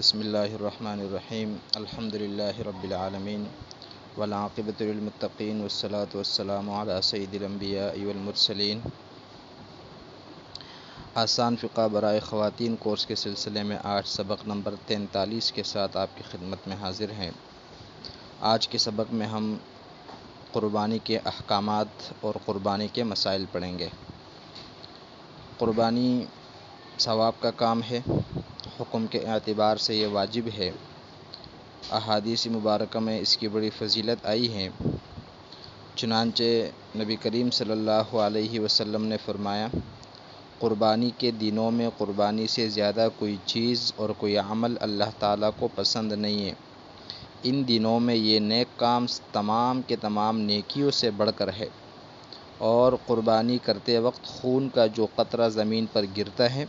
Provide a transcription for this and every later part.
بسم اللہ الرحمن الرحیم الحمد للہ رب العالمین والعاقبۃ للمتقین والصلاة والسلام علی سید الانبیاء والمرسلین۔ آسان فقہ برائے خواتین کورس کے سلسلے میں آج سبق نمبر 43 کے ساتھ آپ کی خدمت میں حاضر ہیں۔ آج کے سبق میں ہم قربانی کے احکامات اور قربانی کے مسائل پڑھیں گے۔ قربانی ثواب کا کام ہے، حکم کے اعتبار سے یہ واجب ہے۔ احادیث مبارکہ میں اس کی بڑی فضیلت آئی ہے۔ چنانچہ نبی کریم صلی اللہ علیہ وسلم نے فرمایا، قربانی کے دنوں میں قربانی سے زیادہ کوئی چیز اور کوئی عمل اللہ تعالیٰ کو پسند نہیں ہے۔ ان دنوں میں یہ نیک کام تمام کے تمام نیکیوں سے بڑھ کر ہے، اور قربانی کرتے وقت خون کا جو قطرہ زمین پر گرتا ہے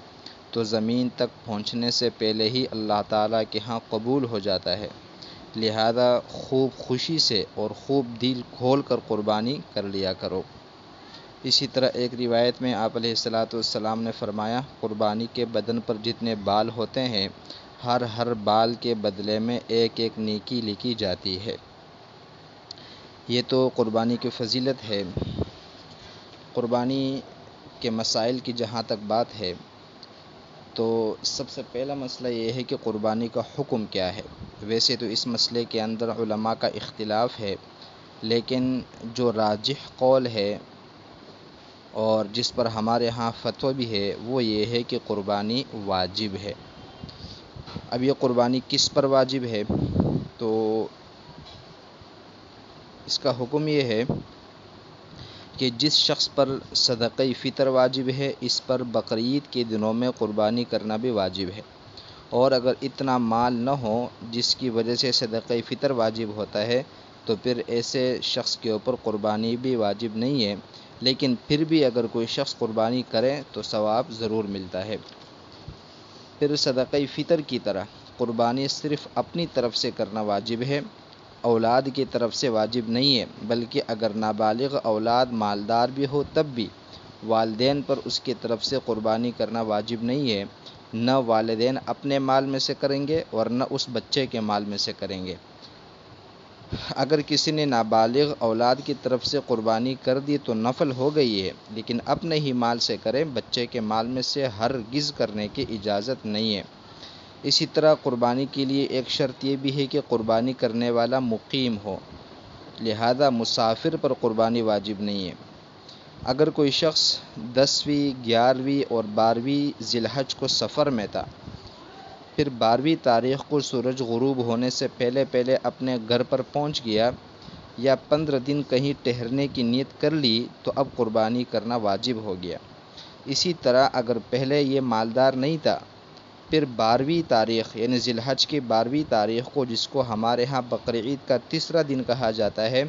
تو زمین تک پہنچنے سے پہلے ہی اللہ تعالیٰ کے ہاں قبول ہو جاتا ہے۔ لہذا خوب خوشی سے اور خوب دل کھول کر قربانی کر لیا کرو۔ اسی طرح ایک روایت میں آپ علیہ الصلاۃ والسلام نے فرمایا، قربانی کے بدن پر جتنے بال ہوتے ہیں، ہر بال کے بدلے میں ایک ایک نیکی لکھی جاتی ہے۔ یہ تو قربانی کی فضیلت ہے۔ قربانی کے مسائل کی جہاں تک بات ہے تو سب سے پہلا مسئلہ یہ ہے کہ قربانی کا حکم کیا ہے۔ ویسے تو اس مسئلے کے اندر علماء کا اختلاف ہے، لیکن جو راجح قول ہے اور جس پر ہمارے ہاں فتویٰ بھی ہے وہ یہ ہے کہ قربانی واجب ہے۔ اب یہ قربانی کس پر واجب ہے؟ تو اس کا حکم یہ ہے کہ جس شخص پر صدقہ فطر واجب ہے، اس پر بقرعید کے دنوں میں قربانی کرنا بھی واجب ہے۔ اور اگر اتنا مال نہ ہو جس کی وجہ سے صدقہ فطر واجب ہوتا ہے تو پھر ایسے شخص کے اوپر قربانی بھی واجب نہیں ہے، لیکن پھر بھی اگر کوئی شخص قربانی کرے تو ثواب ضرور ملتا ہے۔ پھر صدقہ فطر کی طرح قربانی صرف اپنی طرف سے کرنا واجب ہے، اولاد کی طرف سے واجب نہیں ہے، بلکہ اگر نابالغ اولاد مالدار بھی ہو تب بھی والدین پر اس کی طرف سے قربانی کرنا واجب نہیں ہے۔ نہ والدین اپنے مال میں سے کریں گے اور نہ اس بچے کے مال میں سے کریں گے۔ اگر کسی نے نابالغ اولاد کی طرف سے قربانی کر دی تو نفل ہو گئی ہے، لیکن اپنے ہی مال سے کریں، بچے کے مال میں سے ہرگز کرنے کی اجازت نہیں ہے۔ اسی طرح قربانی کے لیے ایک شرط یہ بھی ہے کہ قربانی کرنے والا مقیم ہو، لہذا مسافر پر قربانی واجب نہیں ہے۔ اگر کوئی شخص 10ویں، 11ویں اور 12ویں ذی الحج کو سفر میں تھا، پھر 12ویں تاریخ کو سورج غروب ہونے سے پہلے اپنے گھر پر پہنچ گیا یا 15 دن کہیں ٹھہرنے کی نیت کر لی تو اب قربانی کرنا واجب ہو گیا۔ اسی طرح اگر پہلے یہ مالدار نہیں تھا، پھر 12ویں تاریخ یعنی ذی الحج کی 12ویں تاریخ کو، جس کو ہمارے ہاں بقرعید کا تیسرا دن کہا جاتا ہے،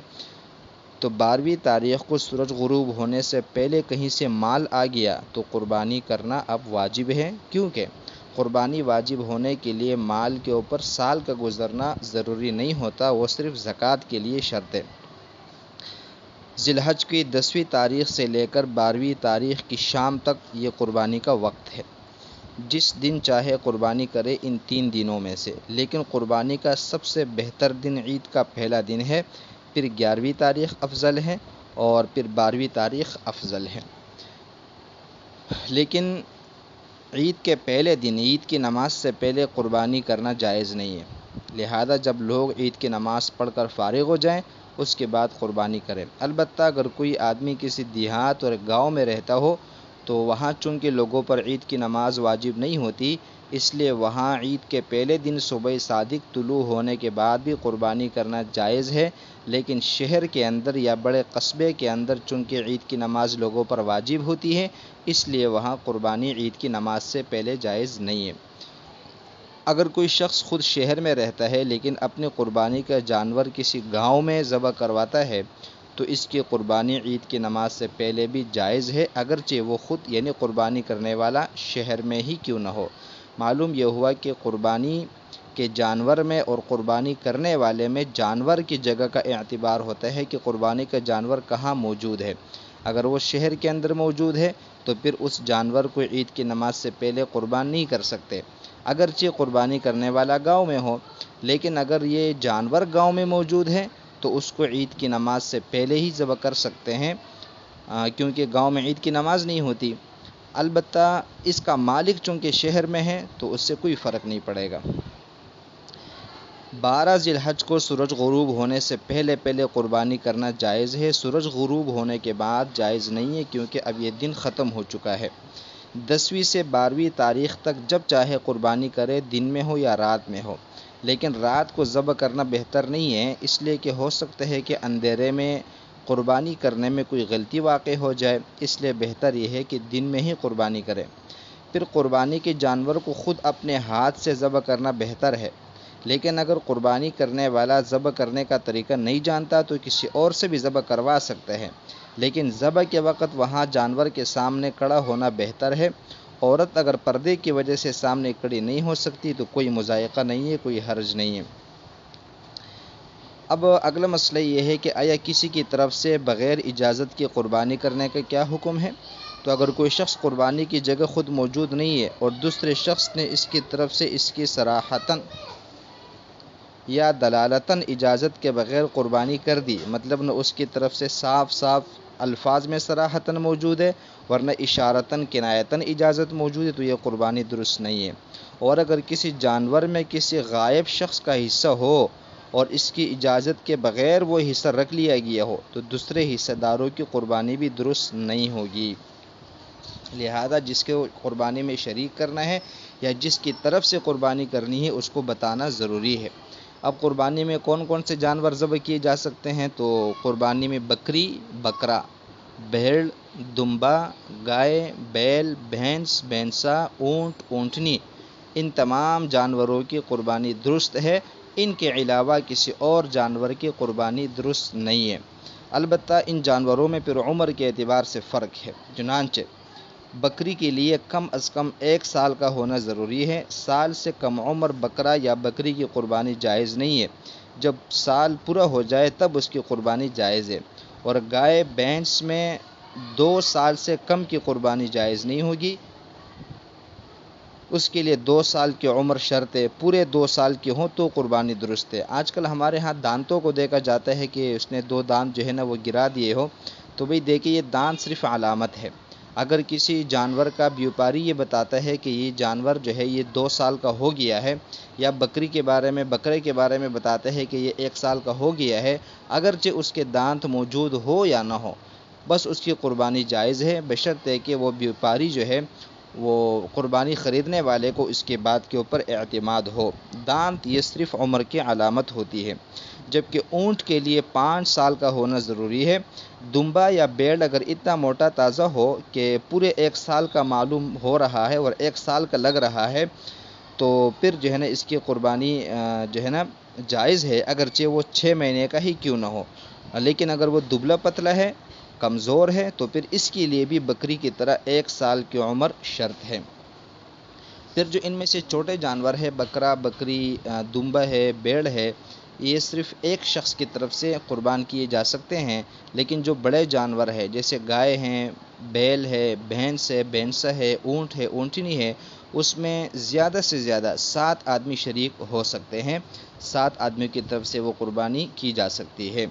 تو 12ویں تاریخ کو سورج غروب ہونے سے پہلے کہیں سے مال آ گیا تو قربانی کرنا اب واجب ہے، کیونکہ قربانی واجب ہونے کے لیے مال کے اوپر سال کا گزرنا ضروری نہیں ہوتا، وہ صرف زکوٰۃ کے لیے شرط ہے۔ ذی الحج کی 10ویں تاریخ سے لے کر 12ویں تاریخ کی شام تک یہ قربانی کا وقت ہے۔ جس دن چاہے قربانی کرے ان 3 دنوں میں سے، لیکن قربانی کا سب سے بہتر دن عید کا پہلا دن ہے، پھر 11ویں تاریخ افضل ہے اور پھر 12ویں تاریخ افضل ہے۔ لیکن عید کے پہلے دن عید کی نماز سے پہلے قربانی کرنا جائز نہیں ہے، لہذا جب لوگ عید کی نماز پڑھ کر فارغ ہو جائیں اس کے بعد قربانی کریں۔ البتہ اگر کوئی آدمی کسی دیہات اور گاؤں میں رہتا ہو تو وہاں چونکہ لوگوں پر عید کی نماز واجب نہیں ہوتی، اس لیے وہاں عید کے پہلے دن صبح صادق طلوع ہونے کے بعد بھی قربانی کرنا جائز ہے، لیکن شہر کے اندر یا بڑے قصبے کے اندر چونکہ عید کی نماز لوگوں پر واجب ہوتی ہے، اس لیے وہاں قربانی عید کی نماز سے پہلے جائز نہیں ہے۔ اگر کوئی شخص خود شہر میں رہتا ہے لیکن اپنی قربانی کا جانور کسی گاؤں میں ذبح کرواتا ہے تو اس کی قربانی عید کی نماز سے پہلے بھی جائز ہے، اگرچہ وہ خود یعنی قربانی کرنے والا شہر میں ہی کیوں نہ ہو۔ معلوم یہ ہوا کہ قربانی کے جانور میں اور قربانی کرنے والے میں جانور کی جگہ کا اعتبار ہوتا ہے کہ قربانی کا جانور کہاں موجود ہے۔ اگر وہ شہر کے اندر موجود ہے تو پھر اس جانور کو عید کی نماز سے پہلے قربان نہیں کر سکتے، اگرچہ قربانی کرنے والا گاؤں میں ہو، لیکن اگر یہ جانور گاؤں میں موجود ہے تو اس کو عید کی نماز سے پہلے ہی ذبح کر سکتے ہیں، کیونکہ گاؤں میں عید کی نماز نہیں ہوتی۔ البتہ اس کا مالک چونکہ شہر میں ہے تو اس سے کوئی فرق نہیں پڑے گا۔ 12 ذی الحج کو سورج غروب ہونے سے پہلے قربانی کرنا جائز ہے، سورج غروب ہونے کے بعد جائز نہیں ہے، کیونکہ اب یہ دن ختم ہو چکا ہے۔ 10ویں سے 12ویں تاریخ تک جب چاہے قربانی کرے، دن میں ہو یا رات میں ہو، لیکن رات کو ذبح کرنا بہتر نہیں ہے، اس لیے کہ ہو سکتا ہے کہ اندھیرے میں قربانی کرنے میں کوئی غلطی واقع ہو جائے، اس لیے بہتر یہ ہے کہ دن میں ہی قربانی کرے۔ پھر قربانی کے جانور کو خود اپنے ہاتھ سے ذبح کرنا بہتر ہے، لیکن اگر قربانی کرنے والا ذبح کرنے کا طریقہ نہیں جانتا تو کسی اور سے بھی ذبح کروا سکتا ہے، لیکن ذبح کے وقت وہاں جانور کے سامنے کھڑا ہونا بہتر ہے۔ عورت اگر پردے کی وجہ سے سامنے کھڑی نہیں ہو سکتی تو کوئی مضائقہ نہیں ہے، کوئی حرج نہیں ہے۔ اب اگلا مسئلہ یہ ہے کہ آیا کسی کی طرف سے بغیر اجازت کی قربانی کرنے کا کیا حکم ہے؟ تو اگر کوئی شخص قربانی کی جگہ خود موجود نہیں ہے اور دوسرے شخص نے اس کی طرف سے اس کی صراحتاً یا دلالتاً اجازت کے بغیر قربانی کر دی، مطلب نہ اس کی طرف سے صاف الفاظ میں صراحتاً موجود ہے ورنہ اشارتاً کنایتاً اجازت موجود ہے، تو یہ قربانی درست نہیں ہے۔ اور اگر کسی جانور میں کسی غائب شخص کا حصہ ہو اور اس کی اجازت کے بغیر وہ حصہ رکھ لیا گیا ہو تو دوسرے حصہ داروں کی قربانی بھی درست نہیں ہوگی۔ لہذا جس کے قربانی میں شریک کرنا ہے یا جس کی طرف سے قربانی کرنی ہے اس کو بتانا ضروری ہے۔ اب قربانی میں کون کون سے جانور ذبح کیے جا سکتے ہیں؟ تو قربانی میں بکری، بکرا، بھیڑ، دمبا، گائے، بیل، بھینس، بھینسا، اونٹ، اونٹنی، ان تمام جانوروں کی قربانی درست ہے، ان کے علاوہ کسی اور جانور کی قربانی درست نہیں ہے۔ البتہ ان جانوروں میں پھر عمر کے اعتبار سے فرق ہے، چنانچہ بکری کے لیے کم از کم 1 سال کا ہونا ضروری ہے، سال سے کم عمر بکرا یا بکری کی قربانی جائز نہیں ہے، جب سال پورا ہو جائے تب اس کی قربانی جائز ہے۔ اور گائے بھینس میں 2 سال سے کم کی قربانی جائز نہیں ہوگی، اس کے لیے 2 سال کی عمر شرط ہے، پورے 2 سال کی ہوں تو قربانی درست ہے۔ آج کل ہمارے ہاں دانتوں کو دیکھا جاتا ہے کہ اس نے 2 دانت جو ہے نا وہ گرا دیے ہو، تو بھئی دیکھیے یہ دانت صرف علامت ہے۔ اگر کسی جانور کا بیوپاری یہ بتاتا ہے کہ یہ جانور جو ہے یہ 2 سال کا ہو گیا ہے، یا بکرے کے بارے میں بتاتا ہے کہ یہ 1 سال کا ہو گیا ہے، اگرچہ اس کے دانت موجود ہو یا نہ ہو، بس اس کی قربانی جائز ہے، بشرطے کہ وہ بیوپاری جو ہے وہ قربانی خریدنے والے کو اس کے بات کے اوپر اعتماد ہو۔ دانت یہ صرف عمر کی علامت ہوتی ہے، جبکہ اونٹ کے لیے 5 سال کا ہونا ضروری ہے۔ دمبا یا بیل اگر اتنا موٹا تازہ ہو کہ پورے 1 سال کا معلوم ہو رہا ہے اور 1 سال کا لگ رہا ہے تو پھر جو ہے نا اس کی قربانی جو ہے نا جائز ہے، اگرچہ وہ 6 مہینے کا ہی کیوں نہ ہو، لیکن اگر وہ دبلا پتلا ہے، کمزور ہے، تو پھر اس کے لیے بھی بکری کی طرح 1 سال کی عمر شرط ہے۔ پھر جو ان میں سے چھوٹے جانور ہے، بکرا، بکری، دمبا ہے، بیڑ ہے، یہ صرف ایک شخص کی طرف سے قربان کیے جا سکتے ہیں، لیکن جو بڑے جانور ہے جیسے گائے ہیں، بیل ہے، بھینس ہے، بھینسا ہے، اونٹ ہے، اونٹنی ہے، اس میں زیادہ سے زیادہ 7 آدمی شریک ہو سکتے ہیں، 7 آدمیوں کی طرف سے وہ قربانی کی جا سکتی ہے۔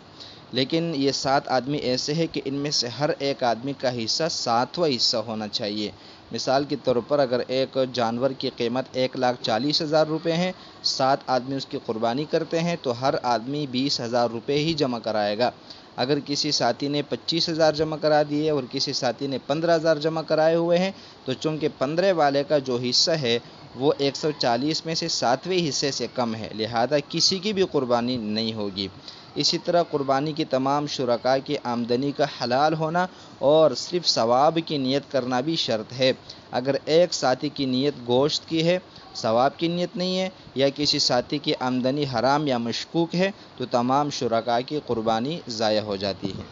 لیکن یہ 7 آدمی ایسے ہیں کہ ان میں سے ہر ایک آدمی کا حصہ 7واں حصہ ہونا چاہیے۔ مثال کے طور پر اگر ایک جانور کی قیمت 1,40,000 روپے ہیں، 7 آدمی اس کی قربانی کرتے ہیں تو ہر آدمی 20,000 روپے ہی جمع کرائے گا۔ اگر کسی ساتھی نے 25,000 جمع کرا دیے اور کسی ساتھی نے 15,000 جمع کرائے ہوئے ہیں تو چونکہ 15 والے کا جو حصہ ہے وہ 140 میں سے 7ویں حصے سے کم ہے، لہذا کسی کی بھی قربانی نہیں ہوگی۔ اسی طرح قربانی کی تمام شرکاء کی آمدنی کا حلال ہونا اور صرف ثواب کی نیت کرنا بھی شرط ہے۔ اگر ایک ساتھی کی نیت گوشت کی ہے، ثواب کی نیت نہیں ہے، یا کسی ساتھی کی آمدنی حرام یا مشکوک ہے تو تمام شرکاء کی قربانی ضائع ہو جاتی ہے۔